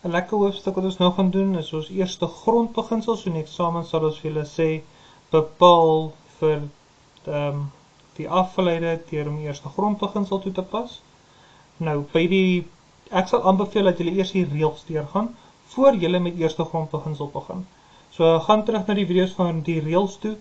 'n lekker hoofstuk wat ons nou gaan doen is ons eerste grondbeginsel. So in eksamen sal ons vir julle sê, bepaal vir die afgeleide deur om die eerste grondbeginsel toe te pas. Nou, ek sal aanbeveel dat julle eers die reëls deurgaan, voor julle met eerste grondbeginsel begin. So, gaan terug na die video's van die reëls toe,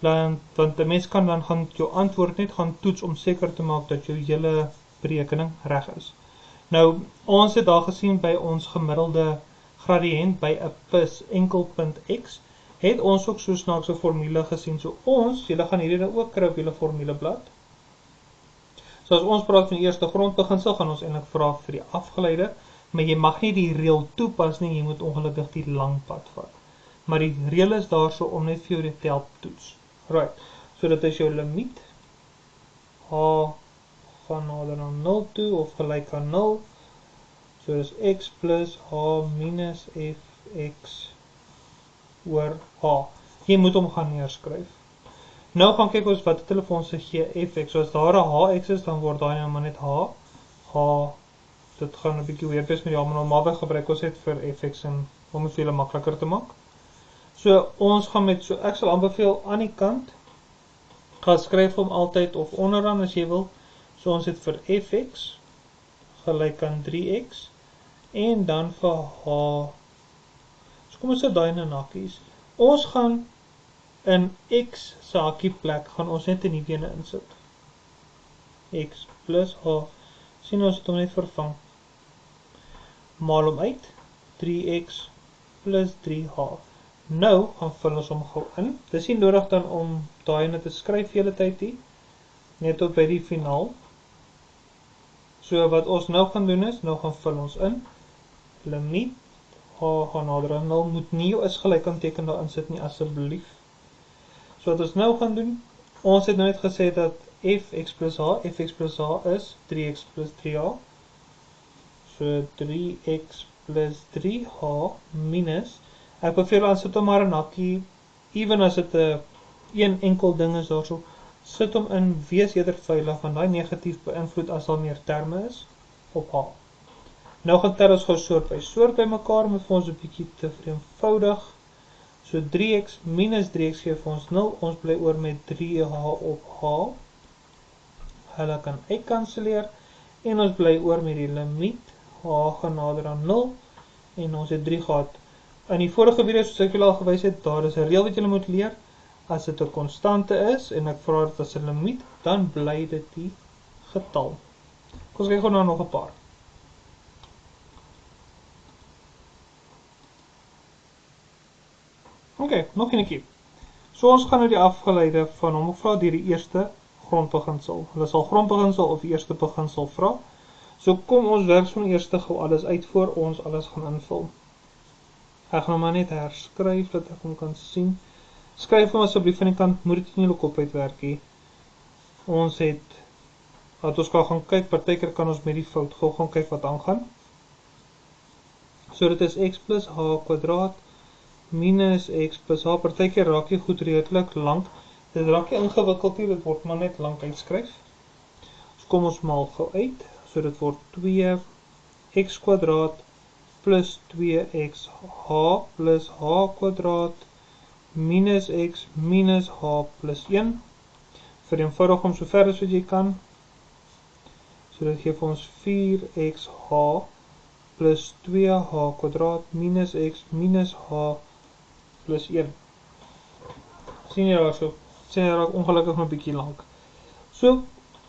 want 'n mens kan dan gaan jou antwoord net gaan toets om seker te maak dat jou hele berekening reg is. Nou, ons het daar gesien by ons gemiddelde gradiënt by 'n plus enkelpunt x, het ons ook so snaakse formule gesien. So julle gaan hierdie dan ook kry op julle formuleblad. So as ons praat van die eerste grondbeginsel, gaan ons eintlik vra vir die afgeleide, maar jy mag nie die reël toepas nie, jy moet ongelukkig die lang pad vat. Maar die reël is daar so om net vir jou te help toets. Right, so dit is jou limiet. H gaan nader aan 0 toe, of gelyk aan 0. So dis x plus h minus fx oor h. Jy moet hom gaan neerskryf. Nou gaan kyk ons wat het hulle vir ons gegee, fx. So as daar 'n hx is, dan word daai nou maar net h. Dit gaan 'n bietjie weer wees met die maar normaalweg gebruik ons dit vir fx en om dit vir julle makliker te maak. So ons gaan ek sal aanbeveel aan die kant, gaan skryf hom altyd of onderaan as jy wil. So ons het vir fx gelyk aan 3x en dan vir h. So kom ons sit daai in hakkies. Ons gaan in x se hakkie plek gaan ons net 'n nuwe een insit. X plus h. Sien ons het hom net vervang. Maal hom uit 3x plus 3h. Nou gaan vul ons hom gou in. Dis nie nodig dan om daai net te skryf hele tyd hier, net tot by die finaal. So wat ons nou gaan doen is, nou gaan vul ons in, limiet, h gaan nader aan 0, moet nie jou is gelyk aan teken daar insit nie, asseblief. So wat ons nou gaan doen, ons het nou net gesê dat fx plus h is 3x plus 3h. So 3x plus 3h minus, ek beveel aan sit hom maar in hakkie, even as dit een enkel ding is daarso, sit hom in, wees eerder veilig, want daai negatief beïnvloed as daar meer terme is op h. Nou gaan tel ons gou soort by mekaar, met vir ons 'n bietjie te vereenvoudig. So 3x minus 3x gee vir ons 0, ons bly oor met 3h op h. Hulle kan uitkanselleer, en ons bly oor met die limiet, h gaan nader aan 0, en ons het 3 gehad. In die vorige video, soos ek julle al gewys het, daar is 'n reël wat julle moet leer. As dit 'n konstante is, en ek vra dit as 'n limiet, dan bly dit die getal. Kom ons kyk gou na nog 'n paar. Oké, nog eenetjie. So ons gaan nou die afgeleide van hom vra deur die eerste grondbeginsel. Hulle sal grondbeginsel of eerste beginsel vra. So kom ons werk van eerste gou alles uit voor ons alles gaan invul. Ek gaan hom maar net herskryf dat ek hom kan sien. Skryf hom asseblief van die kant, moet dit nie jou kop uitwerk nie. Ons het, wat ons kan gaan kyk, partykeer kan ons met die fout gou gaan kyk wat aangaan. So dit is x plus h kwadraat minus x plus h, partykeer raak jy goed redelik lank. Dit raak jy ingewikkeld hier, dit word maar net lank uitskryf. So kom ons maal gou uit, so dit word 2x kwadraat plus 2x h plus h kwadraat minus x minus h plus 1. Vereenvoudig hom so ver as wat jy kan. So dit gee vir ons 4xh plus 2h kwadraat minus x minus h plus 1. Sien jy daar so? Sien jy raak ongelukkig nog 'n bietjie lank. So,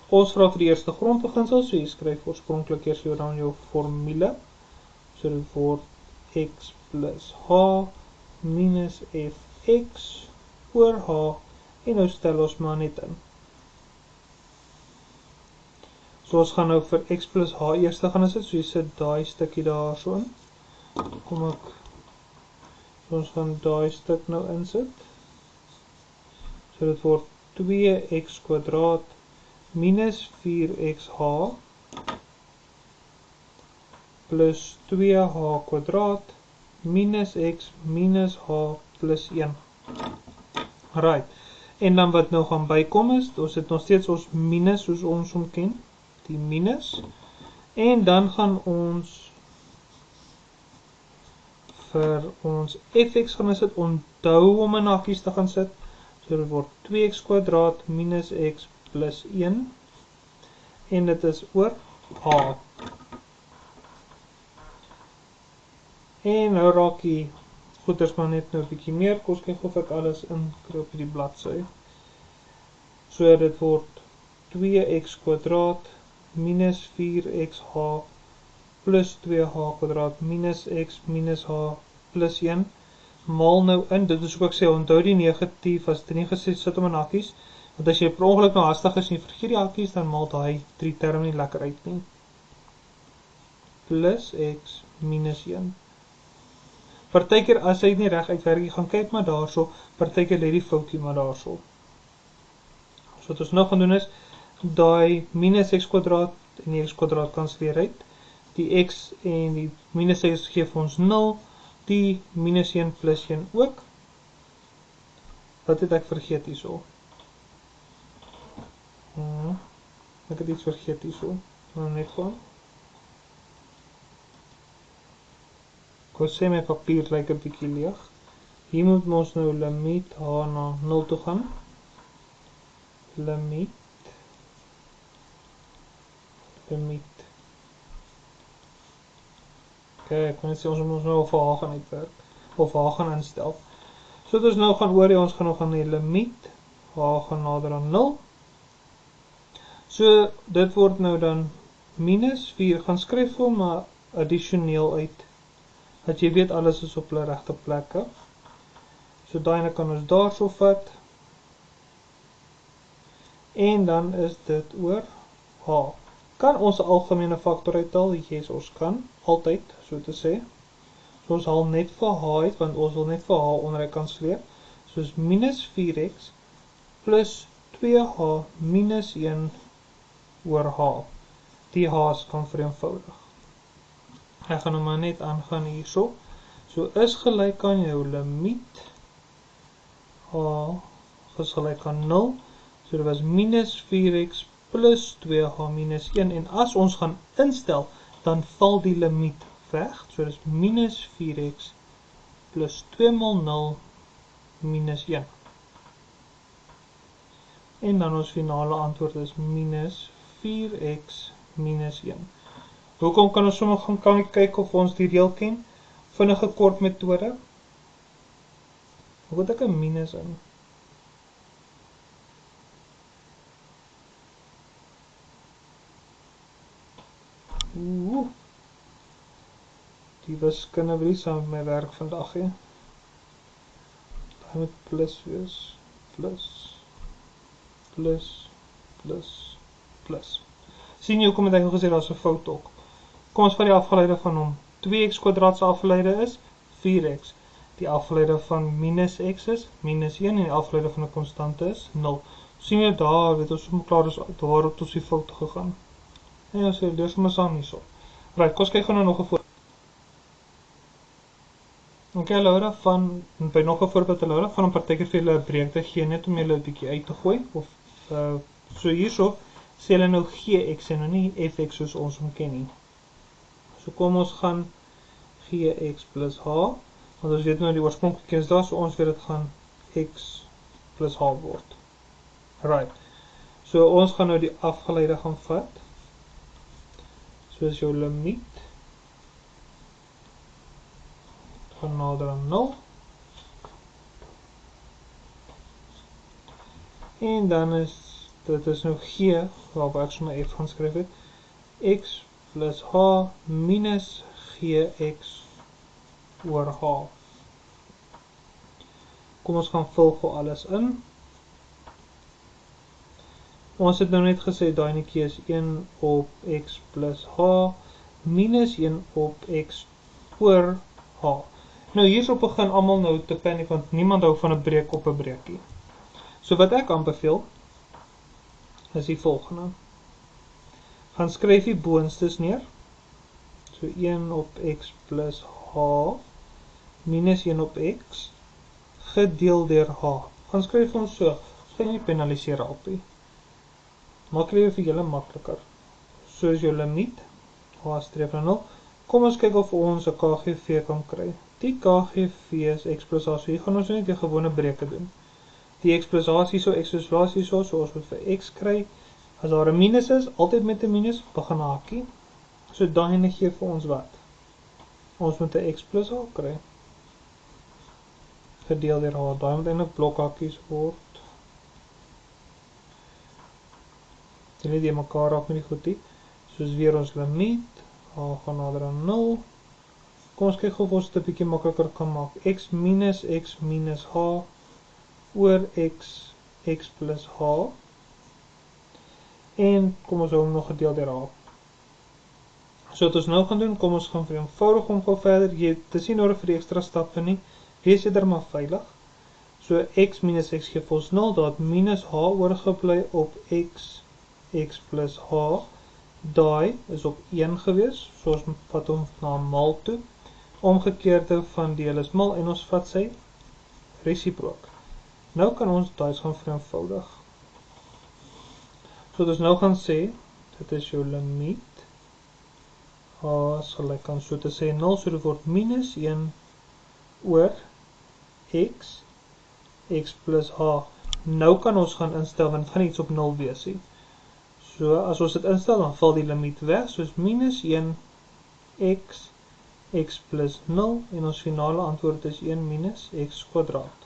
ons vra vir die eerste grondbeginsel, so jy skryf oorspronklik eers dan jou formule. So dit word x plus h minus fx oor h, en nou stel ons maar net in. So ons gaan nou vir x plus h eerste gaan sit, so jy sit daai stukkie daar so in. So ons gaan daai stuk nou insit. So dit word 2x kwadraat minus 4xh plus 2h kwadraat minus x minus h plus 1. Right. En dan wat nou gaan bykom is, ons het nog steeds ons minus soos ons hom ken, die minus. En dan gaan ons vir ons fx gaan sit, onthou om in hakies te gaan sit, so dit word 2x² minus x plus 1, en dit is oor h. En nou raak die goeders maar net nou 'n bietjie meer, kom ons kyk of ek alles inkry op die bladsy. So dit word 2x² minus 4xh plus 2h² minus x minus h plus 1, maal nou in, dit is ook ek sê, onthou die negatief, as dit nie gesê sit om in hakies, want as jy per ongeluk nou hastig is en jy vergeet die hakies, dan maal daai 3 term nie lekker uit nie. Plus x minus 1. Partykeer as hy nie reg uitwerk, jy gaan kyk maar daarso, partykeer lê die foutjie maar daarso. So wat ons nou gaan doen is, daai minus x² en die x² kanselleer uit, die x en die minus x gee vir ons 0, die minus 1 plus 1 ook. Wat het ek vergeet hierso? Ek het iets vergeet hierso. Nou net gewoon. Ek wil sê my papier lyk 'n bietjie leeg. Hier moet ons nou limiet h na 0 toe gaan. Limiet. Kijk, ek sê ons moet nou vir h gaan uitwerk, of h gaan instel. So dit is nou gaan oor, ons gaan nou gaan die limiet, h gaan nader aan 0. So dit word nou dan minus 4, gaan skryf hom maar addisioneel uit, dat jy weet alles is op hulle regte plekke. So daai kan ons daarso vat, en dan is dit oor h. Kan ons algemene faktor uithaal? Yes, ons kan, altyd, so te sê. So ons haal net vir h uit, want ons wil net vir h onder kanselleer. So is minus 4x plus 2h minus 1 oor h. Die h's kan vereenvoudig. Ek gaan nou maar net aangaan hierso. So is gelyk aan jou limiet h is gelyk aan 0. So dit was minus 4x plus 2h minus 1. En as ons gaan instel, dan val die limiet weg. So dit is minus 4x plus 2 maal 0 minus 1. En dan ons finale antwoord is minus 4x minus 1. Hoekom kan ons sommer gaan kyk of ons die reël ken? Vinnige kort metode. Hoe het ek 'n minus in? Die wiskunde wil nie saam met my werk vandag hê. Daar moet plus wees. Plus. Sien jy hoekom het ek al gesê daar's 'n fout ook? Kom ons vat die afgeleide van hom. 2x² se afgeleide is 4x. Die afgeleide van minus x is minus 1 en die afgeleide van 'n konstante is 0. Sien jy daar, weet ons sommer klaar is waar het ons die fout gegaan. En ons sê, dis maar saam hierso. Right, kom ons kyk nou nog 'n voorbeeld. Okay, Laura, by nog 'n voorbeeld, Laura, van 'n partykeer vir julle 'n breek te gee, net om julle 'n bietjie uit te gooi, of so hierso, sê hulle nou gx en nou nie fx soos ons hom ken nie. So kom ons gaan gx plus h, want ons weet nou die oorspronklike is daar, so ons weet dit gaan x plus h word. Right, so ons gaan nou die afgeleide gaan vat, soos jou limiet, van nader aan 0, en dan is, dit is nou g, waarop ek sommer f gaan skryf het, x plus h minus gx oor h. Kom ons gaan vul gou alles in. Ons het nou net gesê, daai netjie is 1 op x plus h, minus 1 op x oor h. Nou hierso begin almal nou te paniek, want niemand hou van 'n breek op 'n breekie. So wat ek aanbeveel, is die volgende. Gaan skryf die boonstes neer. So 1 op x plus h, minus 1 op x, gedeel deur h. Gaan skryf ons so, ons gaan nie penaliseer op nie. Maak dit vir julle makliker. So is jou limiet, h streef na 0. Kom ons kyk of ons 'n KGV kan kry. Die KGV is x plus h, so hier gaan ons net die gewone breuke doen. Die x plus h is hier so, x plus h is hier so ons moet vir x kry. As daar 'n minus is, altyd met 'n minus, begin hakie. So daai ene gee vir ons wat? Ons moet 'n x plus h kry. Gedeel deur h, daai moet eintlik blokhakies word. Dit die mekaar raak met die goedie. Soos weer ons limiet, h gaan nader aan 0. Kom ons kyk of ons dit 'n bietjie makliker kan maak. X minus h oor x plus h. En kom ons hou hom nog gedeel deur h. So wat ons nou gaan doen, kom ons gaan vereenvoudig hom gou verder. Jy dis nie nodig vir die ekstra stappe nie. Wees eerder maar veilig. So x minus x gee vir ons 0, daar het minus h oorgebly op x plus h. Daai is op 1 gewees, so ons vat hom na mal toe. Omgekeerde van deel is mal en ons vat sy resiprook. Nou kan ons daai gaan vereenvoudig. So dus nou gaan sê, dit is jou limiet. H is gelyk aan so te sê 0, so dit word minus 1 oor x plus h. Nou kan ons gaan instel, want het gaan iets op 0 wees. So as ons dit instel, dan val die limiet weg, soos minus 1 x plus 0, en ons finale antwoord is 1 minus x kwadraat.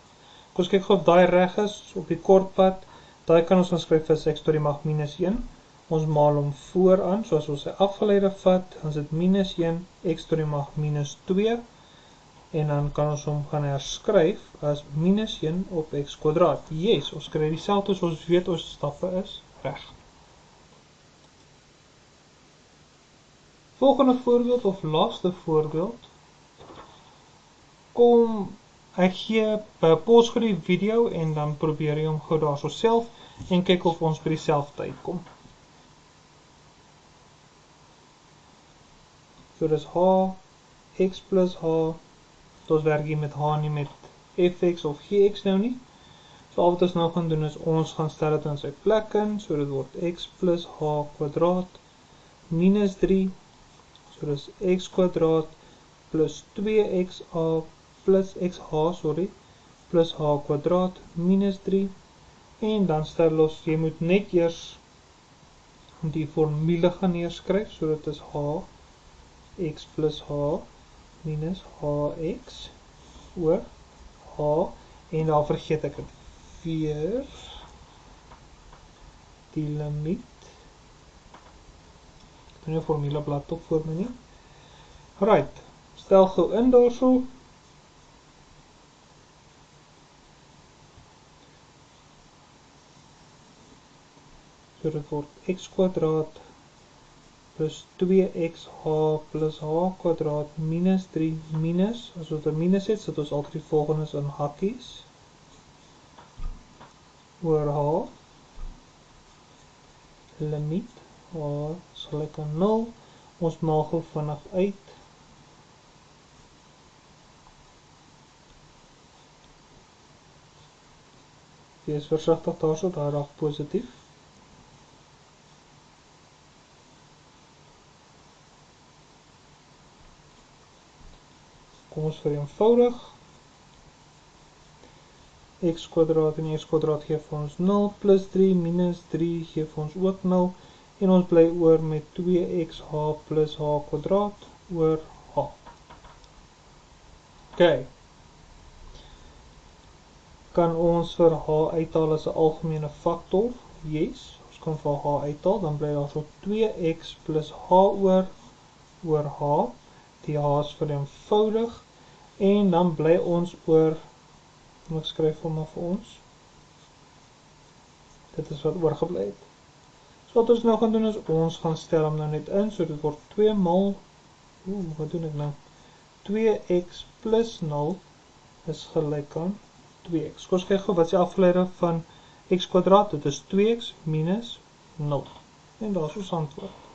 Kom ons kyk of daai reg is, op die kortpad, daai kan ons skryf as x tot die mag minus 1. Ons maal hom vooraan, so as ons sy afgeleide vat, dan is dit minus 1 x tot die mag minus 2, en dan kan ons hom gaan herskryf as minus 1 op x kwadraat. Yes, ons kry dieselfde, so ons weet ons stappe is reg. Volgende voorbeeld of laaste voorbeeld. Kom, ek gee pause gou die video en dan probeer jy hom gou daar so self en kyk of ons by dieselfde uitkom. So dis h, x plus h, ons werk hier met h nie met fx of gx nou nie. So al wat ons nou gaan doen is, ons gaan stel dit in sy plek in, so dit word x plus h kwadraat minus 3, so dis x kwadraat plus 2xa plus xh, plus h kwadraat minus 3, en dan stel ons, jy moet net eers die formule gaan neerskryf, so dit is h, x plus h minus hx oor h, en daar vergeet ek het weer die limiet. Ek doen die formule blad op voor my nie. Right, stel gou in daarso. So dit word x kwadraat plus 2xh plus h kwadraat minus 3 minus, as ons 'n minus het, sit ons altyd die volgendes in hakkies, oor h, limiet, h is gelyk aan 0, ons maal gou vanaf uit, wees versigtig daarso, daar raak positief. Kom ons vereenvoudig. X kwadraat en x kwadraat gee vir ons 0, plus 3 minus 3 gee vir ons ook 0, en ons bly oor met 2xh plus h kwadraat oor h. Ok. Kan ons vir h uithaal as 'n algemene faktor? Yes, ons kan vir h uithaal, dan bly daar so 2x plus h oor h. Die h is vereenvoudig, en dan bly ons oor, ek skryf hom maar vir ons, dit is wat oorgebly het. So wat ons nou gaan doen is, ons gaan stel hom nou net in, so dit word 2 mal, wat doen ek nou, 2x plus 0 is gelyk aan 2x. Kom ons kyk gou wat is die afgeleide van x kwadraat, dit is 2x minus 0, en daar is ons antwoord.